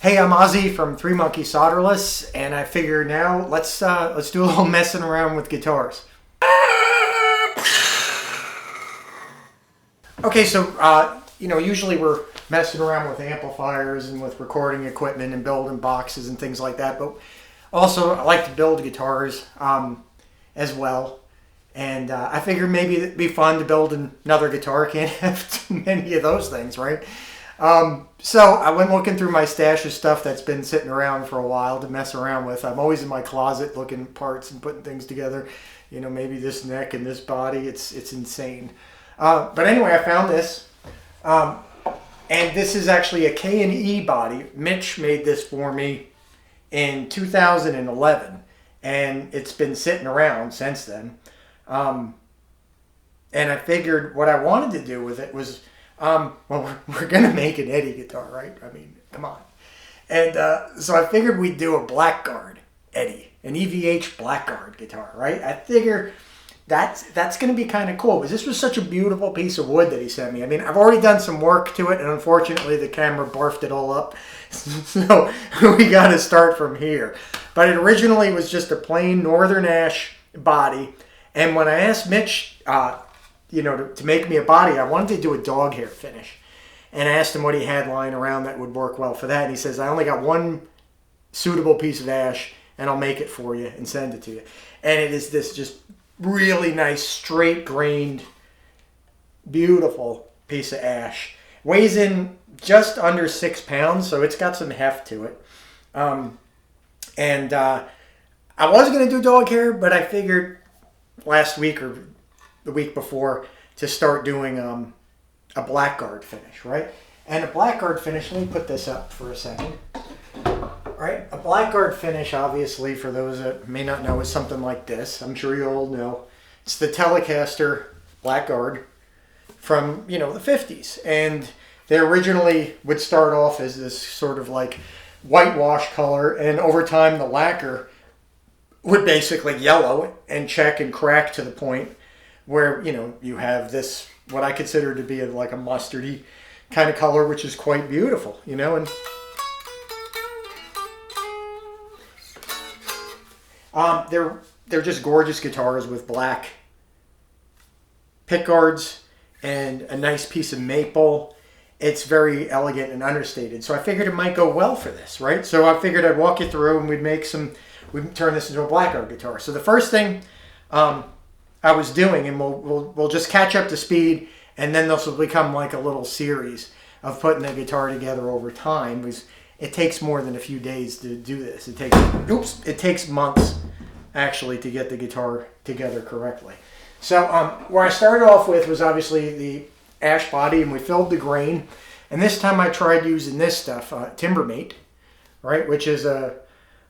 Hey, I'm Ossie from Three Monkey Solderless, and I figure now let's do a little messing around with guitars. Okay, so usually we're messing around with amplifiers and with recording equipment and building boxes and things like that, but also I like to build guitars as well. And I figured maybe it'd be fun to build another guitar. Can't have too many of those things, right? So I went looking through my stash of stuff that's been sitting around for a while to mess around with. I'm always in my closet looking at parts and putting things together. You know, maybe this neck and this body. It's insane. But anyway, I found this. And this is actually a K&E body. Mitch made this for me in 2011. And it's been sitting around since then. And I figured what I wanted to do with it was, we're going to make an Eddie guitar, right? I mean, come on. And so I figured we'd do a Blackguard Eddie, an EVH Blackguard guitar, right? I figure that's going to be kind of cool because this was such a beautiful piece of wood that he sent me. I mean, I've already done some work to it, and unfortunately the camera barfed it all up. So we got to start from here. But it originally was just a plain northern ash body. And when I asked Mitch, to make me a body, I wanted to do a dog hair finish. And I asked him what he had lying around that would work well for that. And he says, I only got one suitable piece of ash, and I'll make it for you and send it to you. And it is this just really nice, straight-grained, beautiful piece of ash. Weighs in just under 6 pounds, so it's got some heft to it. I was going to do dog hair, but I figured last week or the week before to start doing a Blackguard finish, right? And a Blackguard finish, let me put this up for a second. Right? A Blackguard finish, obviously, for those that may not know, is something like this. I'm sure you all know. It's the Telecaster Blackguard from, the 50s. And they originally would start off as this sort of like whitewash color, and over time the lacquer would basically yellow and check and crack to the point where, you have this, what I consider to be like a mustardy kind of color, which is quite beautiful, and they're just gorgeous guitars with black pickguards and a nice piece of maple. It's very elegant and understated. So I figured it might go well for this, right? So I figured I'd walk you through and we'd turn this into a Blackguard guitar. So the first thing I was doing, and we'll just catch up to speed, and then this will become like a little series of putting the guitar together over time, because it takes more than a few days to do this. It takes months actually to get the guitar together correctly. So where I started off with was obviously the ash body, and we filled the grain. And this time I tried using this stuff, Timbermate, right, which is a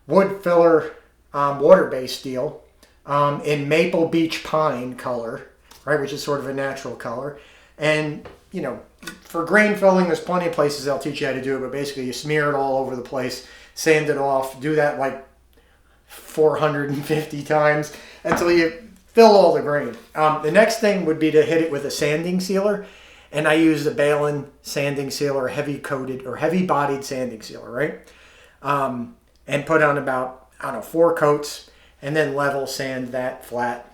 wood filler water-based steel in maple beach pine color, right, which is sort of a natural color. And for grain filling, there's plenty of places they'll teach you how to do it, but basically you smear it all over the place, sand it off, do that like 450 times until you fill all the grain. The next thing would be to hit it with a sanding sealer, and I use the Balin sanding sealer, heavy coated or heavy bodied sanding sealer, right? And put on about, 4 coats, and then level sand that flat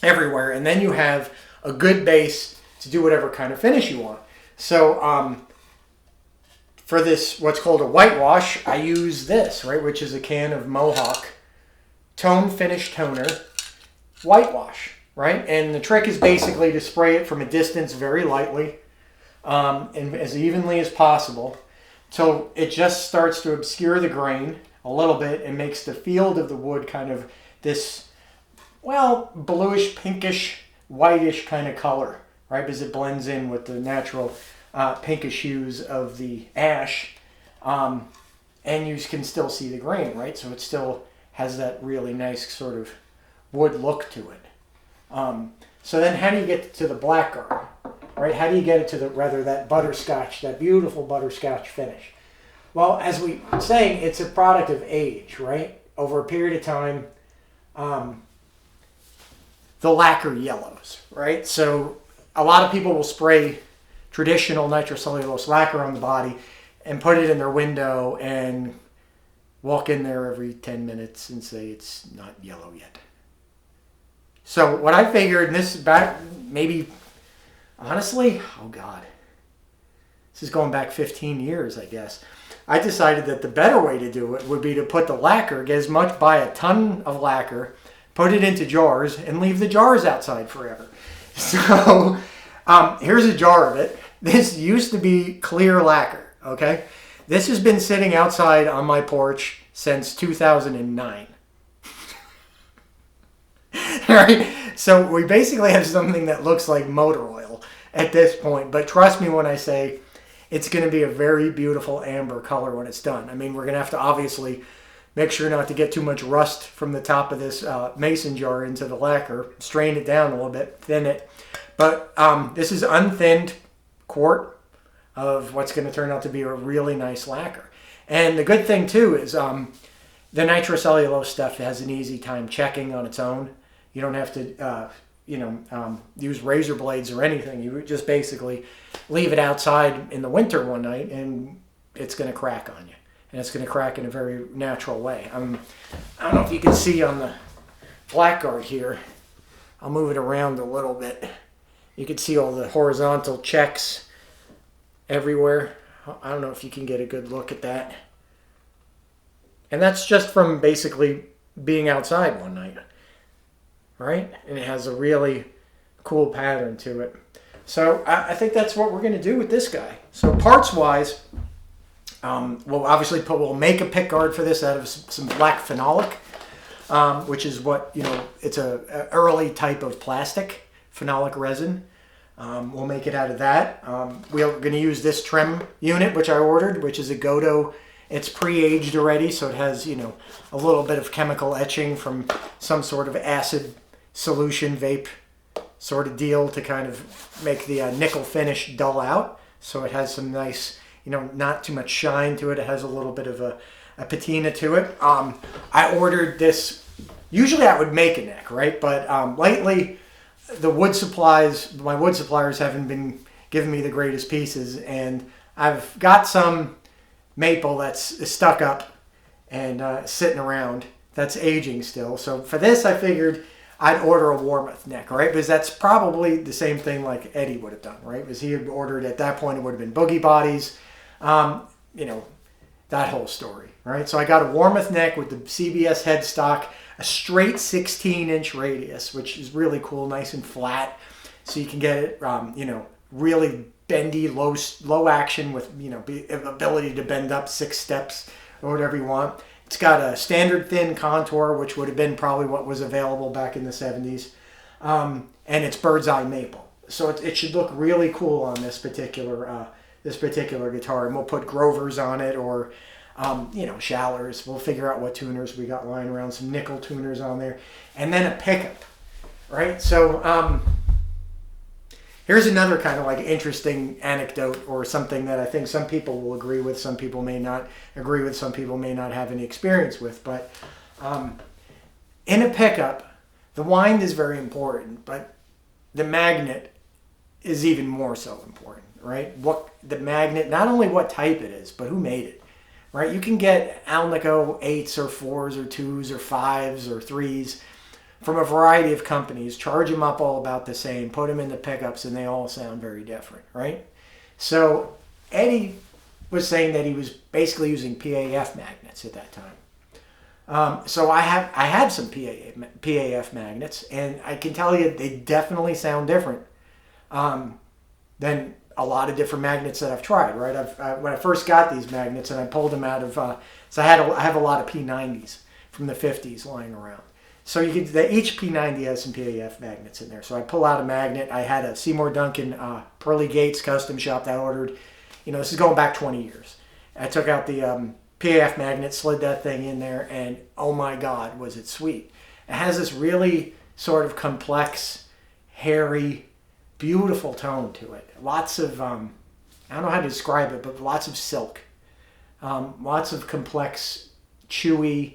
everywhere. And then you have a good base to do whatever kind of finish you want. So for this, what's called a whitewash, I use this, right, which is a can of Mohawk Tone Finish Toner whitewash, right? And the trick is basically to spray it from a distance very lightly and as evenly as possible till it just starts to obscure the grain a little bit and makes the field of the wood kind of this, bluish, pinkish, whitish kind of color, right? Because it blends in with the natural pinkish hues of the ash. And you can still see the grain, right? So it still has that really nice sort of wood look to it. So then how do you get to the Blackguard, right? How do you get it to that butterscotch, that beautiful butterscotch finish? Well, as we were saying, it's a product of age, right? Over a period of time, the lacquer yellows, right? So a lot of people will spray traditional nitrocellulose lacquer on the body, and put it in their window and walk in there every 10 minutes and say it's not yellow yet. So what I figured, and this is back maybe, honestly, oh God, this is going back 15 years, I guess. I decided that the better way to do it would be to put the lacquer, get as much, buy a ton of lacquer, put it into jars, and leave the jars outside forever. So here's a jar of it. This used to be clear lacquer, okay? This has been sitting outside on my porch since 2009. All right? So we basically have something that looks like motor oil at this point. But trust me when I say it's going to be a very beautiful amber color when it's done. I mean, we're going to have to obviously make sure not to get too much rust from the top of this mason jar into the lacquer. Strain it down a little bit, thin it. But this is unthinned quart of what's going to turn out to be a really nice lacquer. And the good thing too is the nitrocellulose stuff has an easy time checking on its own. You don't have to use razor blades or anything. You just basically leave it outside in the winter one night and it's going to crack on you. And it's going to crack in a very natural way. I don't know if you can see on the Blackguard here. I'll move it around a little bit. You can see all the horizontal checks everywhere. I don't know if you can get a good look at that. And that's just from basically being outside one night. Right? And it has a really cool pattern to it. So I think that's what we're going to do with this guy. So parts-wise, we'll make a pick guard for this out of some black phenolic, which is what, it's a early type of plastic, phenolic resin. We'll make it out of that. We're going to use this trim unit, which I ordered, which is a Godo. It's pre-aged already, so it has, a little bit of chemical etching from some sort of acid solution vape sort of deal to kind of make the nickel finish dull out. So it has some nice, not too much shine to it. It has a little bit of a patina to it. I ordered this. Usually I would make a neck, right? But lately the wood supplies, my wood suppliers haven't been giving me the greatest pieces. And I've got some maple that's stuck up and sitting around that's aging still. So for this, I figured I'd order a Warmoth neck, right? Because that's probably the same thing like Eddie would have done, right? Because he had ordered, at that point, it would have been boogie bodies, that whole story, right? So I got a Warmoth neck with the CBS headstock, a straight 16-inch radius, which is really cool, nice and flat. So you can get it, really bendy, low action with, ability to bend up 6 steps or whatever you want. It's got a standard thin contour, which would have been probably what was available back in the 70s. And it's bird's eye maple. So it should look really cool on this particular guitar. And we'll put Grovers on it or, Shallers. We'll figure out what tuners we got lying around. Some nickel tuners on there. And then a pickup, right? So here's another kind of like interesting anecdote or something that I think some people will agree with, some people may not agree with, some people may not have any experience with. But in a pickup, the wind is very important, but the magnet is even more so important, right? What the magnet, not only what type it is, but who made it, right? You can get Alnico 8s or 4s or 2s or 5s or 3s from a variety of companies, charge them up all about the same, put them in the pickups, and they all sound very different, right? So Eddie was saying that he was basically using PAF magnets at that time. So I had some PAF magnets, and I can tell you they definitely sound different than a lot of different magnets that I've tried, right? When I first got these magnets, and I pulled them out of, so I have a lot of P90s from the 50s lying around. So each P90 has some PAF magnets in there. So I pull out a magnet. I had a Seymour Duncan Pearly Gates custom shop that I ordered. This is going back 20 years. I took out the PAF magnet, slid that thing in there, and oh my God, was it sweet. It has this really sort of complex, hairy, beautiful tone to it. Lots of, I don't know how to describe it, but lots of silk. Lots of complex, chewy,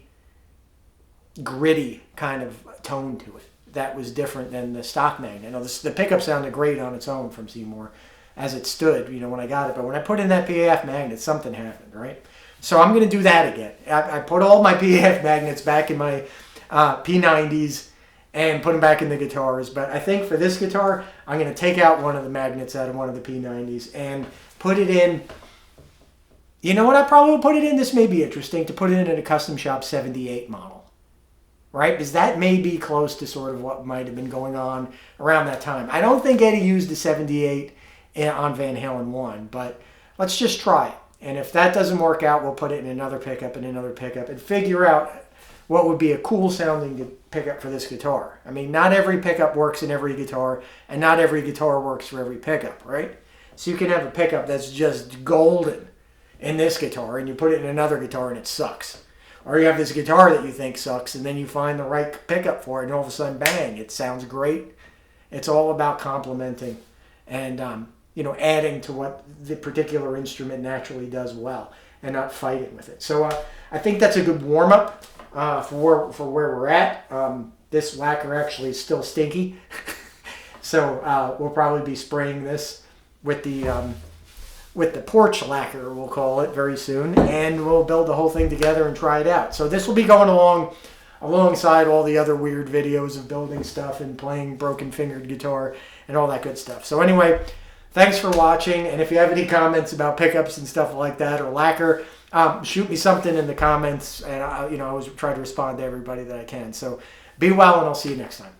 gritty kind of tone to it that was different than the stock magnet. The pickup sounded great on its own from Seymour, as it stood, you know, when I got it. But when I put in that PAF magnet, something happened, right? So I'm going to do that again. I put all my PAF magnets back in my P90s and put them back in the guitars. But I think for this guitar, I'm going to take out one of the magnets out of one of the P90s and put it in. You know what I probably will put it in? This may be interesting, to put it in a Custom Shop 78 model. Right? Because that may be close to sort of what might have been going on around that time. I don't think Eddie used the 78 on Van Halen 1, but let's just try it. And if that doesn't work out, we'll put it in another pickup and figure out what would be a cool sounding pickup for this guitar. I mean, not every pickup works in every guitar, and not every guitar works for every pickup, right? So you can have a pickup that's just golden in this guitar, and you put it in another guitar and it sucks. Or you have this guitar that you think sucks, and then you find the right pickup for it, and all of a sudden, bang, it sounds great. It's all about complementing and, you know, adding to what the particular instrument naturally does well, and not fighting with it. So I think that's a good warm-up for where we're at. This lacquer actually is still stinky, so we'll probably be spraying this with the porch lacquer, we'll call it, very soon, and we'll build the whole thing together and try it out. So this will be going alongside all the other weird videos of building stuff and playing broken fingered guitar and all that good stuff. So anyway, thanks for watching, and if you have any comments about pickups and stuff like that, or lacquer, shoot me something in the comments, and I always try to respond to everybody that I can. So be well, and I'll see you next time.